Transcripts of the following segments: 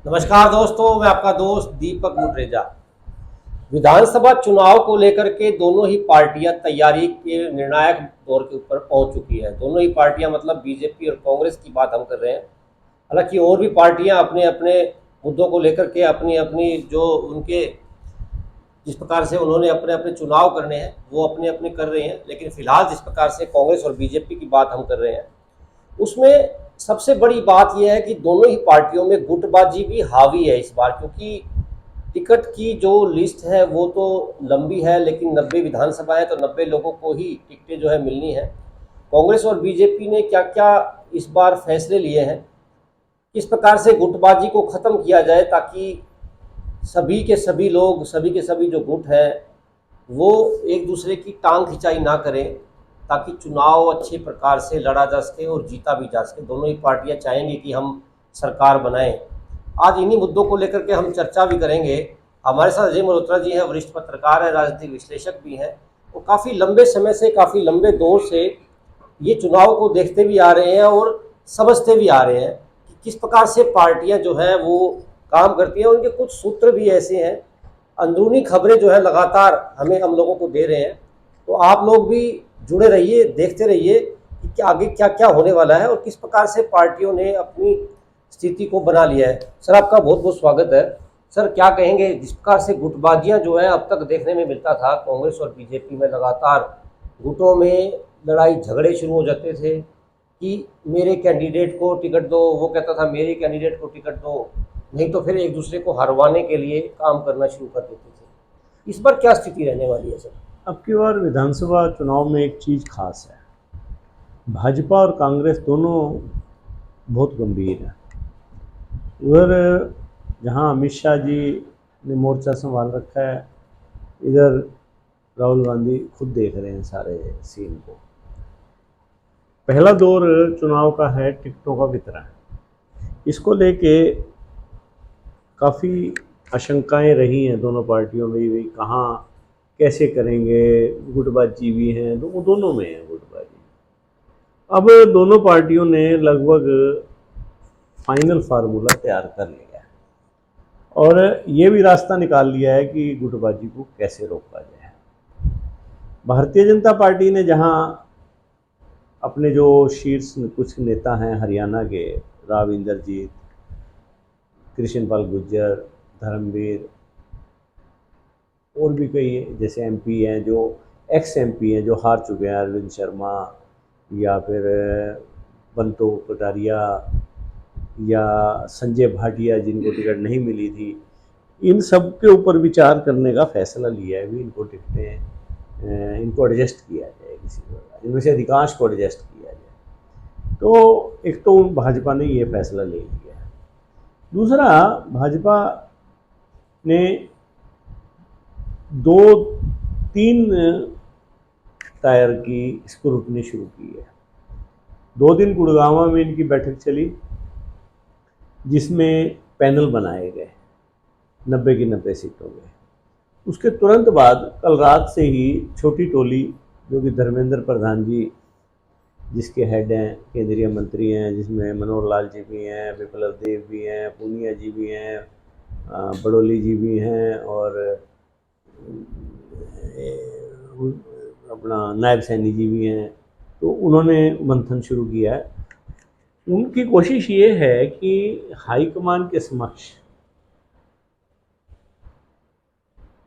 नमस्कार दोस्तों, मैं आपका दोस्त दीपक मुटरेजा। विधानसभा चुनाव को लेकर के दोनों ही पार्टियां तैयारी के निर्णायक दौर के ऊपर पहुंच चुकी है। दोनों ही पार्टियां मतलब बीजेपी और कांग्रेस की बात हम कर रहे हैं। हालांकि और भी पार्टियां अपने अपने मुद्दों को लेकर के अपनी अपनी जो उनके जिस प्रकार से उन्होंने अपने अपने चुनाव करने हैं वो अपने अपने कर रहे हैं, लेकिन फिलहाल जिस प्रकार से कांग्रेस और बीजेपी की बात हम कर रहे हैं उसमें सबसे बड़ी बात यह है कि दोनों ही पार्टियों में गुटबाजी भी हावी है इस बार, क्योंकि टिकट की जो लिस्ट है वो तो लंबी है, लेकिन 90 विधानसभा है तो 90 लोगों को ही टिकटें जो है मिलनी है। कांग्रेस और बीजेपी ने क्या क्या इस बार फैसले लिए हैं, किस प्रकार से गुटबाजी को ख़त्म किया जाए ताकि सभी के सभी लोग, सभी के सभी जो गुट हैं वो एक दूसरे की टांग खिंचाई ना करें, ताकि चुनाव अच्छे प्रकार से लड़ा जा सके और जीता भी जा सके। दोनों ही पार्टियां चाहेंगी कि हम सरकार बनाएं। आज इन्हीं मुद्दों को लेकर के हम चर्चा भी करेंगे। हमारे साथ अजय मल्होत्रा जी हैं, वरिष्ठ पत्रकार हैं, राजनीतिक विश्लेषक भी हैं। वो काफ़ी लंबे समय से, काफ़ी लंबे दौर से ये चुनाव को देखते भी आ रहे हैं और समझते भी आ रहे हैं कि किस प्रकार से पार्टियां जो हैं वो काम करती हैं। उनके कुछ सूत्र भी ऐसे हैं, अंदरूनी खबरें जो है लगातार हमें हम लोगों को दे रहे हैं। तो आप लोग भी जुड़े रहिए, देखते रहिए कि आगे क्या क्या होने वाला है और किस प्रकार से पार्टियों ने अपनी स्थिति को बना लिया है। सर, आपका बहुत बहुत स्वागत है। सर, क्या कहेंगे, जिस प्रकार से गुटबाजियां जो है अब तक देखने में मिलता था, कांग्रेस और बीजेपी में लगातार गुटों में लड़ाई झगड़े शुरू हो जाते थे कि मेरे कैंडिडेट को टिकट दो, वो कहता था मेरे कैंडिडेट को टिकट दो, नहीं तो फिर एक दूसरे को हरवाने के लिए काम करना शुरू कर देते थे। इस बार क्या स्थिति रहने वाली है सर? अब की बार विधानसभा चुनाव में एक चीज़ खास है। भाजपा और कांग्रेस दोनों बहुत गंभीर हैं। उधर जहां अमित शाह जी ने मोर्चा संभाल रखा है, इधर राहुल गांधी खुद देख रहे हैं सारे सीन को। पहला दौर चुनाव का है टिकटों का वितरण। इसको लेके काफ़ी आशंकाएं रही हैं दोनों पार्टियों में, भी कहाँ कैसे करेंगे। गुटबाजी भी है, दोनों में है गुटबाजी। अब दोनों पार्टियों ने लगभग फाइनल फार्मूला तैयार कर लिया है और ये भी रास्ता निकाल लिया है कि गुटबाजी को कैसे रोका जाए। भारतीय जनता पार्टी ने जहां अपने जो शीर्ष कुछ नेता हैं हरियाणा के, राव इंद्रजीत, कृष्णपाल गुर्जर, धर्मवीर, और भी कई जैसे एमपी हैं, जो एक्स एमपी हैं जो हार चुके हैं, अरविंद शर्मा या फिर बंतो कटारिया या संजय भाटिया जिनको टिकट नहीं मिली थी, इन सब के ऊपर विचार करने का फैसला लिया है भी इनको टिकटें, इनको एडजस्ट किया जाए, किसी प्रकार इनमें से अधिकांश को एडजस्ट किया जाए। तो एक तो भाजपा ने ये फैसला ले लिया है। दूसरा, भाजपा ने दो तीन टायर की स्क्रूटनी शुरू की है। 2 दिन गुड़गांव में इनकी बैठक चली, जिसमें पैनल बनाए गए 90 की 90 सीटों में। उसके तुरंत बाद कल रात से ही छोटी टोली, जो कि धर्मेंद्र प्रधान जी जिसके हेड हैं, केंद्रीय मंत्री हैं, जिसमें मनोहर लाल जी भी हैं, विप्लव देव भी हैं, पूनिया जी भी हैं, बड़ोली जी भी हैं, और अपना नायब सैनी जी भी हैं। तो उन्होंने मंथन शुरू किया है। उनकी कोशिश ये है कि हाईकमान के समक्ष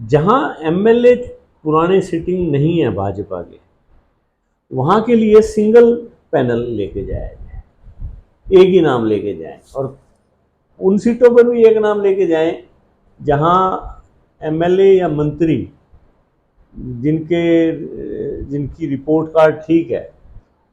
जहां एमएलए पुराने सिटिंग नहीं है भाजपा के, वहां के लिए सिंगल पैनल लेके जाया जाए, एक ही नाम लेके जाएं, और उन सीटों पर भी एक नाम लेके जाएं जहां एमएलए या मंत्री जिनके जिनकी रिपोर्ट कार्ड ठीक है,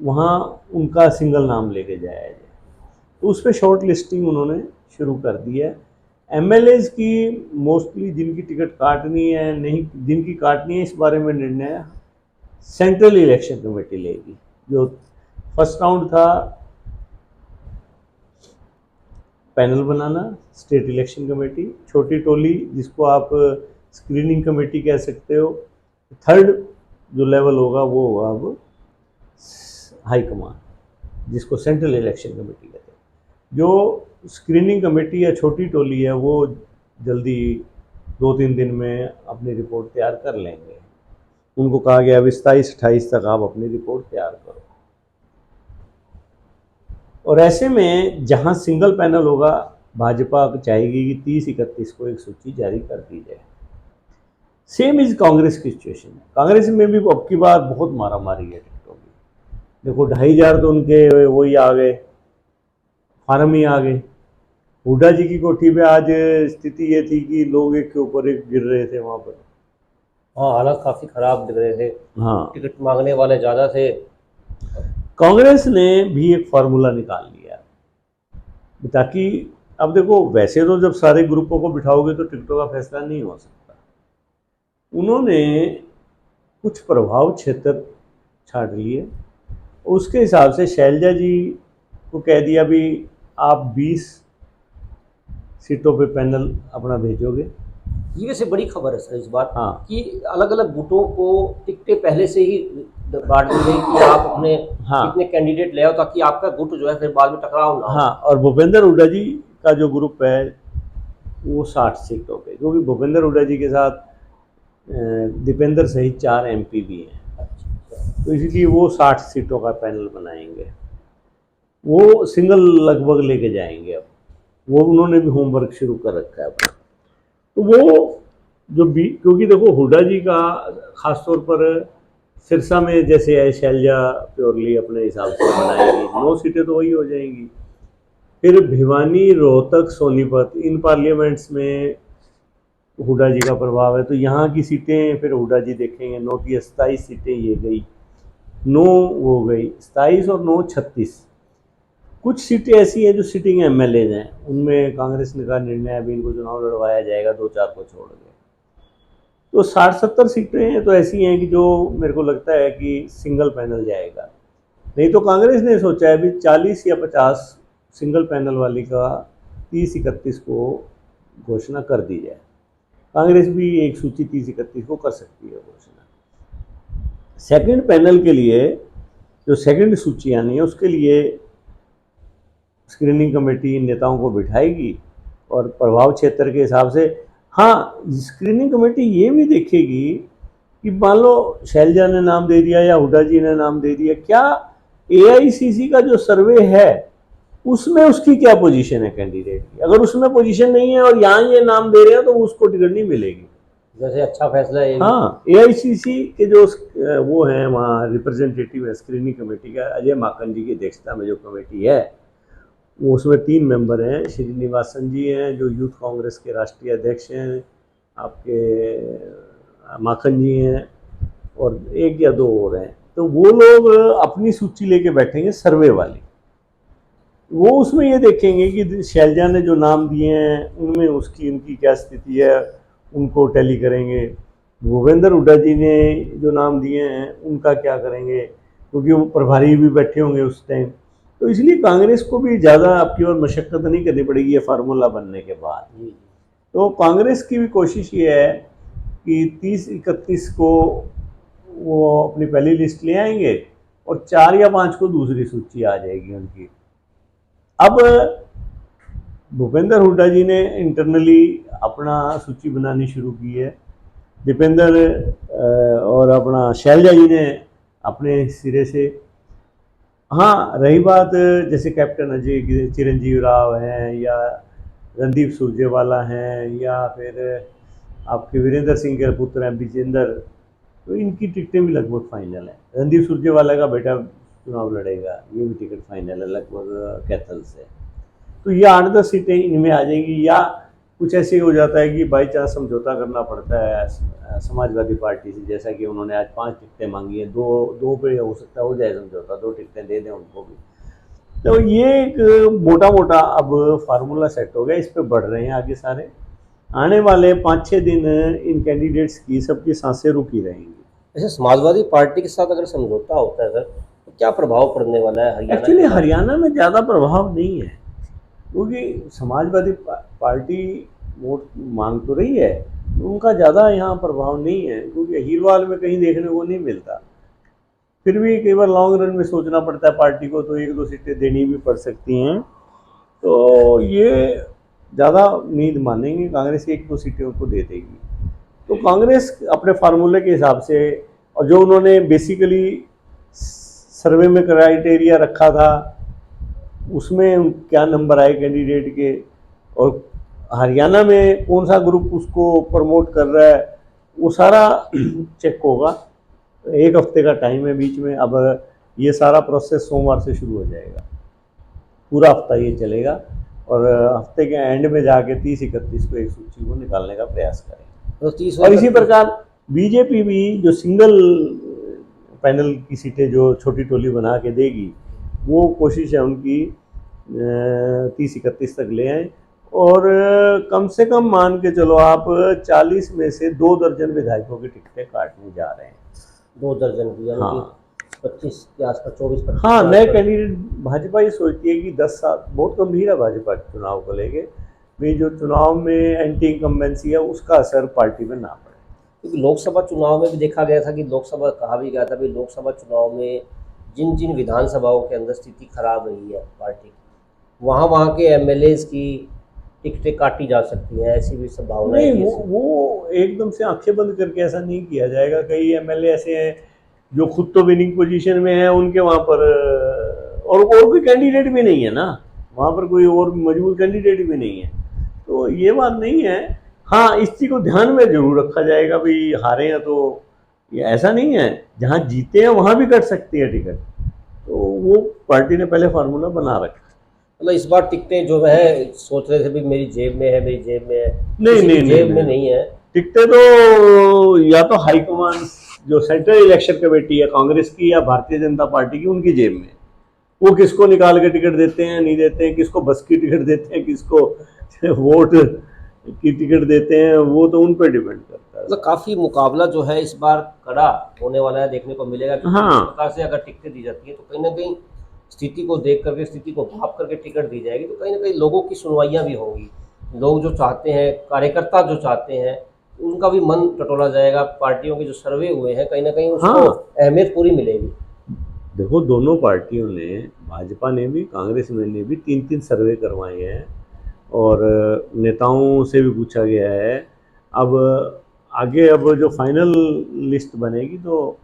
वहाँ उनका सिंगल नाम लेके जाया जाए। तो उस पर शॉर्ट लिस्टिंग उन्होंने शुरू कर दी है। एमएलएज की मोस्टली जिनकी टिकट काटनी है, नहीं जिनकी काटनी है, इस बारे में निर्णय सेंट्रल इलेक्शन कमेटी लेगी। जो फर्स्ट राउंड था पैनल बनाना, स्टेट इलेक्शन कमेटी, छोटी टोली जिसको आप स्क्रीनिंग कमेटी कह सकते हो, थर्ड जो लेवल होगा वो होगा अब हाई कमान, जिसको सेंट्रल इलेक्शन कमेटी कहते हैं। जो स्क्रीनिंग कमेटी या छोटी टोली है वो जल्दी 2-3 दिन में अपनी रिपोर्ट तैयार कर लेंगे। उनको कहा गया अभी 27-28 तक आप अपनी रिपोर्ट तैयार करो। और ऐसे में जहां सिंगल पैनल होगा, भाजपा चाहेगी कि 30-31 को एक सूची जारी कर दी जाए। सेम इज कांग्रेस की सिचुएशन है। कांग्रेस में भी अब की बार बहुत मारा मारी है टिकटों की। देखो 2,500 तो उनके वही आ गए, फार्म ही आ गए। हुड्डा जी की कोठी पे आज स्थिति ये थी कि लोग एक के ऊपर एक गिर रहे थे वहां पर। हाँ, हालात काफी खराब दिख रहे थे, हाँ, टिकट मांगने वाले ज्यादा थे। कांग्रेस ने भी एक फार्मूला निकाल लिया ताकि, अब देखो वैसे तो जब सारे ग्रुपों को बिठाओगे तो टिकटों का फैसला नहीं हो सकता। उन्होंने कुछ प्रभाव क्षेत्र छांट लिए, उसके हिसाब से शैलजा जी को कह दिया भी आप 20 सीटों पे पैनल अपना भेजोगे। ये वैसे बड़ी खबर है सर इस बार हाँ कि अलग अलग गुटों को टिकटें पहले से ही बांट दी गई कि आप अपने हाँ इतने कैंडिडेट ले आओ ताकि आपका गुट जो है फिर बाद में टकराव ना हो। हाँ, और भूपेंद्र हुड्डा जी का जो ग्रुप है वो 60 सीटों पे, क्योंकि भूपेंद्र हुड्डा जी के साथ दीपेंद्र सहित 4 MP भी हैं, तो इसलिए वो 60 सीटों का पैनल बनाएंगे। वो सिंगल लगभग लेके जाएंगे। अब वो उन्होंने भी होमवर्क शुरू कर रखा है अपना। तो वो जो भी, क्योंकि देखो हुड्डा जी का खासतौर पर सिरसा में जैसे है, शैलजा प्योरली अपने हिसाब से बनाएगी, 9 सीटें तो वही हो जाएंगी। फिर भिवानी, रोहतक, सोनीपत, इन पार्लियामेंट्स में हुड्डा जी का प्रभाव है, तो यहाँ की सीटें फिर हुड्डा जी देखेंगे। 9 की 27 सीटें ये गई, 9 वो गई, 27 और 9 36। कुछ सीटें ऐसी हैं जो सिटिंग MLA हैं, उनमें कांग्रेस ने कहा निर्णय अभी इनको चुनाव लड़वाया जाएगा 2-4 को छोड़ के। तो 60-70 सीटें तो ऐसी हैं कि जो मेरे को लगता है कि सिंगल पैनल जाएगा। नहीं तो कांग्रेस ने सोचा है भी 40 या 50 सिंगल पैनल वाली का 30-31 को घोषणा कर दी जाए। कांग्रेस भी एक सूची 30-31 को कर सकती है घोषणा। सेकंड पैनल के लिए जो सेकंड सूची आनी है उसके लिए स्क्रीनिंग कमेटी नेताओं को बिठाएगी और प्रभाव क्षेत्र के हिसाब से। हाँ, स्क्रीनिंग कमेटी ये भी देखेगी कि मान लो शैलजा ने नाम दे दिया या हुड्डा जी ने नाम दे दिया, क्या AICC का जो सर्वे है उसमें उसकी क्या पोजीशन है कैंडिडेट की। अगर उसमें पोजीशन नहीं है और यहाँ ये नाम दे रहे हैं तो उसको टिकट नहीं मिलेगी। जैसे अच्छा फैसला है। हाँ, AICC के जो वो हैं वहाँ रिप्रेजेंटेटिव है स्क्रीनिंग कमेटी का, अजय माकन जी की अध्यक्षता में जो कमेटी है वो, उसमें 3 मेंबर हैं। श्रीनिवासन जी हैं जो यूथ कांग्रेस के राष्ट्रीय अध्यक्ष हैं, आपके माखन जी हैं, और 1 या 2 और हैं। तो वो लोग अपनी सूची लेके बैठेंगे सर्वे वाली। वो उसमें ये देखेंगे कि शैलजा ने जो नाम दिए हैं उनमें उनकी क्या स्थिति है, उनको टैली करेंगे। भूपेंद्र हुड्डा जी ने जो नाम दिए हैं उनका क्या करेंगे, क्योंकि वो प्रभारी भी बैठे होंगे उस टाइम। तो इसलिए कांग्रेस को भी ज़्यादा आपकी और मशक्क़त नहीं करनी पड़ेगी ये फार्मूला बनने के बाद। तो कांग्रेस की भी कोशिश ये है कि 30-31 को वो अपनी पहली लिस्ट ले आएंगे और 4 या 5 को दूसरी सूची आ जाएगी उनकी। अब भूपेंद्र हुड्डा जी ने इंटरनली अपना सूची बनानी शुरू की है, दीपेंद्र और अपना शैलजा जी ने अपने सिरे से। हाँ, रही बात जैसे कैप्टन अजय चिरंजीव राव हैं या रणदीप सुरजेवाला हैं या फिर आपके वीरेंद्र सिंह के पुत्र हैं विजेंद्र, तो इनकी टिकटें भी लगभग फाइनल है। रणदीप सुरजेवाला का बेटा चुनाव लड़ेगा, ये भी टिकट फाइनल है लगभग कैथल से। तो ये 8-10 सीटें इनमें आ जाएंगी, या कुछ ऐसे हो जाता है कि बाई चांस समझौता करना पड़ता है समाजवादी पार्टी से, जैसा कि उन्होंने आज 5 टिकटें मांगी हैं, दो पे हो सकता हो जाए समझौता, 2 टिकटें दे दें उनको भी। तो ये एक मोटा मोटा अब फार्मूला सेट हो गया, इस पे बढ़ रहे हैं आगे सारे। आने वाले 5-6 दिन इन कैंडिडेट्स की सबकी सांसें रुकी रहेंगी। वैसे समाजवादी पार्टी के साथ अगर समझौता होता है सर तो क्या प्रभाव पड़ने वाला है हरियाणा? एक्चुअली हरियाणा में ज़्यादा प्रभाव नहीं है, क्योंकि समाजवादी पार्टी वोट मांग तो रही है, उनका ज़्यादा यहाँ प्रभाव नहीं है, क्योंकि हीरवाल में कहीं देखने को नहीं मिलता। फिर भी कई बार लॉन्ग रन में सोचना पड़ता है पार्टी को, तो 1-2 सीटें देनी भी पड़ सकती हैं। तो ये ज़्यादा नींद मानेंगे, कांग्रेस की 1-2 सीटें उनको दे देगी। तो कांग्रेस अपने फार्मूले के हिसाब से, और जो उन्होंने बेसिकली सर्वे में क्राइटेरिया रखा था उसमें क्या नंबर आए कैंडिडेट के, और हरियाणा में कौन सा ग्रुप उसको प्रमोट कर रहा है, वो सारा चेक होगा। 1 हफ्ते का टाइम है बीच में। अब ये सारा प्रोसेस सोमवार से शुरू हो जाएगा, पूरा हफ्ता ये चलेगा, और हफ्ते के एंड में जाके 30-31 को एक सूची को निकालने का प्रयास करेंगे। तो 30 और इसी प्रकार बीजेपी भी जो सिंगल पैनल की सीटें जो छोटी टोली बना के देगी, वो कोशिश है उनकी 30-31 तक ले आए, और कम से कम मान के चलो आप 40 में से 2 दर्जन विधायकों की टिकटें काटने जा रहे हैं। 2 दर्जन की, यानी हाँ, 25 के आसपास, 24-25। हाँ, नए कैंडिडेट। भाजपा ये सोचती है कि 10 साल बहुत गंभीर है भाजपा के चुनाव को लेके, भी जो चुनाव में एंटी इनकम्बेंसी है उसका असर पार्टी में ना पड़े। क्योंकि लोकसभा चुनाव में भी देखा गया था कि लोकसभा कहा भी गया था कि लोकसभा चुनाव में जिन जिन विधानसभाओं के अंदर स्थिति खराब रही है पार्टी की, वहाँ के एमएलएज की टिकटें काटी जा सकती हैं, ऐसी भी संभावना है। नहीं, वो एकदम से आंखें बंद करके ऐसा नहीं किया जाएगा। कई एमएलए ऐसे हैं जो खुद तो विनिंग पोजीशन में है, उनके वहाँ पर और कोई कैंडिडेट भी नहीं है ना, वहाँ पर कोई और मजबूत कैंडिडेट भी नहीं है, तो ये बात नहीं है। हाँ, इस चीज़ को ध्यान में जरूर रखा जाएगा, भाई हारे हैं तो ये ऐसा नहीं है, जहाँ जीते हैं वहाँ भी कट सकती है टिकट, तो वो पार्टी ने पहले फार्मूला बना रखा। मतलब इस बार टिकटें जो है सोच रहे थे भी मेरी जेब में है, मेरी जेब में है, नहीं, नहीं, जेब में नहीं है। टिकटें तो या तो हाईकमान जो सेंट्रल इलेक्शन कमेटी है कांग्रेस की या भारतीय जनता पार्टी की, उनकी जेब में, वो किसको निकाल के टिकट देते हैं नहीं देते हैं, किसको बस की टिकट देते हैं, किसको वोट की टिकट देते हैं, वो तो उन पर डिपेंड करता है। मतलब काफी मुकाबला जो है इस बार कड़ा होने वाला है, देखने को मिलेगा। हाँ, इस प्रकार से अगर टिकटें दी जाती है तो कहीं ना कहीं स्थिति को देख करके, स्थिति को भाप करके टिकट दी जाएगी, तो कहीं ना कहीं लोगों की सुनवाइयाँ भी होंगी। लोग जो चाहते हैं, कार्यकर्ता जो चाहते हैं, उनका भी मन टटोला जाएगा। पार्टियों के जो सर्वे हुए हैं कहीं ना कहीं उसको अहमियत पूरी मिलेगी। देखो, दोनों पार्टियों ने, भाजपा ने भी कांग्रेस ने भी 3-3 सर्वे करवाए हैं, और नेताओं से भी पूछा गया है। अब आगे अब जो फाइनल लिस्ट बनेगी तो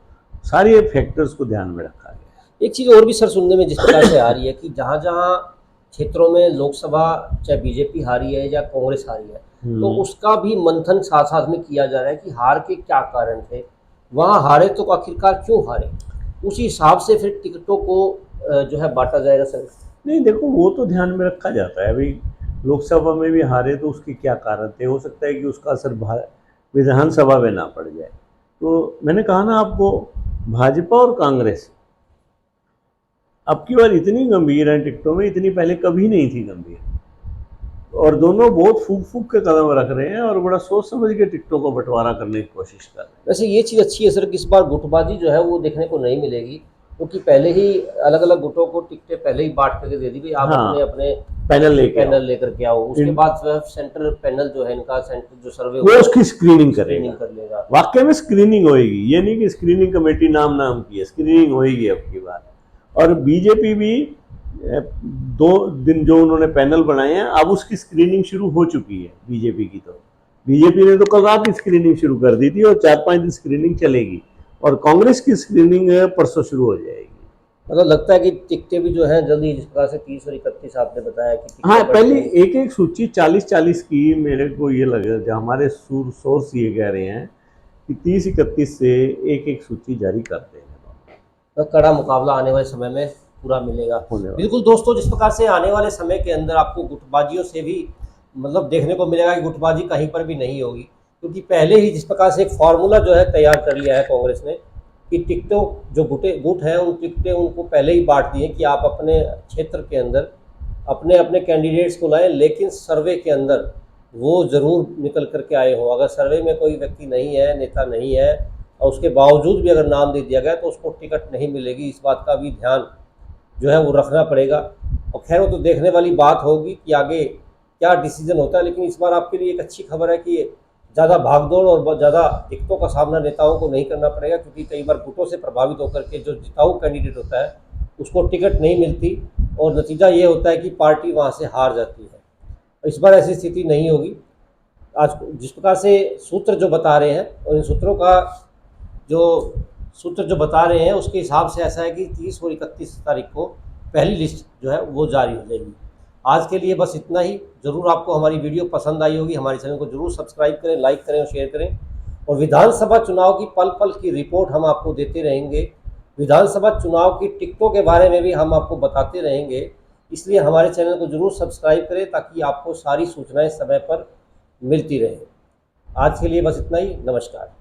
सारे फैक्टर्स को ध्यान में रखा गया। एक चीज़ और भी सर सुनने में जिस प्रकार से आ रही है कि जहाँ जहाँ क्षेत्रों में लोकसभा चाहे बीजेपी हारी है या कांग्रेस हारी है, तो उसका भी मंथन साथ साथ में किया जा रहा है कि हार के क्या कारण थे, वहाँ हारे तो आखिरकार क्यों हारे, उसी हिसाब से फिर टिकटों को जो है बांटा जाएगा सर। नहीं, देखो, वो तो ध्यान में रखा जाता है भाई, लोकसभा में भी हारे तो उसके क्या कारण थे, हो सकता है कि उसका असर विधानसभा में ना पड़ जाए। तो मैंने कहा ना आपको, भाजपा और कांग्रेस अब की बार इतनी गंभीर है टिकटों में, इतनी पहले कभी नहीं थी गंभीर, और दोनों बहुत फूक फूक के कदम रख रहे हैं और बड़ा सोच समझ के टिकटों को बंटवारा करने की कोशिश कर रहे हैं। वैसे ये चीज़ अच्छी है सर कि इस बार गुटबाजी जो है वो देखने को नहीं मिलेगी, क्योंकि पहले ही अलग अलग गुटों को टिकटें पहले ही बांट करके दे दी भाई, आप हाँ, अपने अपने पैनल लेकर के आओ। उसके बाद जो है सेंट्रल पैनल जो है इनका, सेंट्रल जो सर्वे वो उसकी स्क्रीनिंग कर लेगा। वाकई में स्क्रीनिंग होएगी, ये नहीं कि स्क्रीनिंग कमेटी नाम की है, स्क्रीनिंग होएगी अब की बार। और बीजेपी भी 2 दिन जो उन्होंने पैनल बनाए हैं, अब उसकी स्क्रीनिंग शुरू हो चुकी है बीजेपी की। तो बीजेपी ने तो कल रात ही स्क्रीनिंग शुरू कर दी थी और 4-5 दिन स्क्रीनिंग चलेगी, और कांग्रेस की स्क्रीनिंग परसों शुरू हो जाएगी। मतलब लगता है कि टिकटें भी जो है जल्दी, जिस प्रकार से 30 और 31 आपने बताया कि हाँ, पहले एक सूची 40-40 की, मेरे को ये लगे जो हमारे सोर्स ये कह रहे हैं कि 30-31 से एक सूची जारी कर देंगे। तो कड़ा मुकाबला आने वाले समय में पूरा मिलेगा। बिल्कुल दोस्तों, जिस प्रकार से आने वाले समय के अंदर आपको गुटबाजियों से भी मतलब देखने को मिलेगा कि गुटबाजी कहीं पर भी नहीं होगी, क्योंकि पहले ही जिस प्रकार से एक फार्मूला जो है तैयार कर लिया है कांग्रेस ने कि टिकटों जो गुट हैं उन टिकटें उनको पहले ही बांट दी है कि आप अपने क्षेत्र के अंदर अपने अपने कैंडिडेट्स को लाएं, लेकिन सर्वे के अंदर वो ज़रूर निकल करके आए हों। अगर सर्वे में कोई व्यक्ति नहीं है, नेता नहीं है, और उसके बावजूद भी अगर नाम दे दिया गया तो उसको टिकट नहीं मिलेगी। इस बात का भी ध्यान जो है वो रखना पड़ेगा। और खैर वो तो देखने वाली बात होगी कि आगे क्या डिसीजन होता है, लेकिन इस बार आपके लिए एक अच्छी खबर है कि ज़्यादा भागदौड़ और ज़्यादा दिक्कतों का सामना नेताओं को नहीं करना पड़ेगा, क्योंकि कई बार गुटों से प्रभावित होकर के जो जिताऊ कैंडिडेट होता है उसको टिकट नहीं मिलती, और नतीजा ये होता है कि पार्टी वहाँ से हार जाती है। इस बार ऐसी स्थिति नहीं होगी। आज जिस प्रकार से सूत्र जो बता रहे हैं, और इन सूत्रों का जो सूत्र जो बता रहे हैं उसके हिसाब से ऐसा है कि 30 और 31 तारीख को पहली लिस्ट जो है वो जारी हो जाएगी। आज के लिए बस इतना ही। ज़रूर आपको हमारी वीडियो पसंद आई होगी। हमारे चैनल को जरूर सब्सक्राइब करें, लाइक करें और शेयर करें। और विधानसभा चुनाव की पल पल की रिपोर्ट हम आपको देते रहेंगे। विधानसभा चुनाव की टिकटों के बारे में भी हम आपको बताते रहेंगे। इसलिए हमारे चैनल को जरूर सब्सक्राइब करें ताकि आपको सारी सूचनाएं समय पर मिलती रहें। आज के लिए बस इतना ही। नमस्कार।